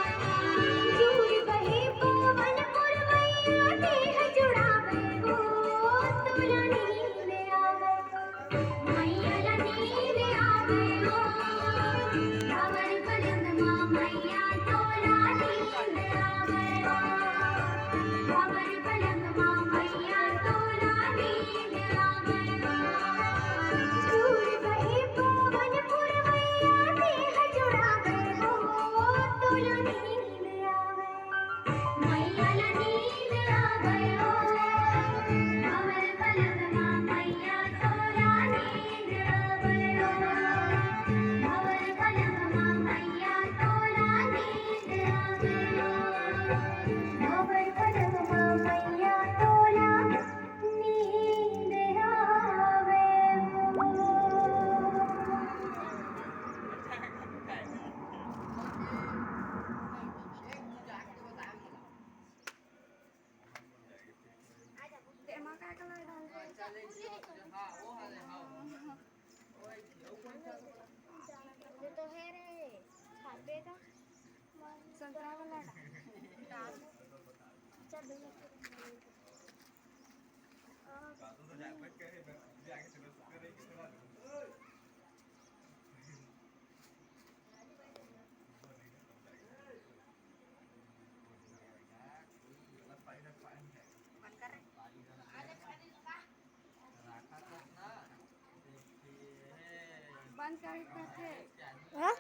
दूर बहे पवन पुरवैया देह जुड़ावे हो तोला नींद आवे मैया ला नींद आवे हो रावर पलंग माँ मैया तोला नींद आवे हो रावर पलंग माँ मैया तोला नींद आवे हो दूर बहे पवन पुरवैया देह जुड़ावे हो तोला नींद आवे मैया ला नींद आवे हो रावर पलंग माँ मैया तोला नींद आवे हो रावर पलंग माँ मैया तोला नींद आवे हो रावर पलंग माँ मैया तोला नींद आवे हो। Emang काय कलर ये तो है रे छापे का संतरा वाला डाल चल बंद कर थे हाँ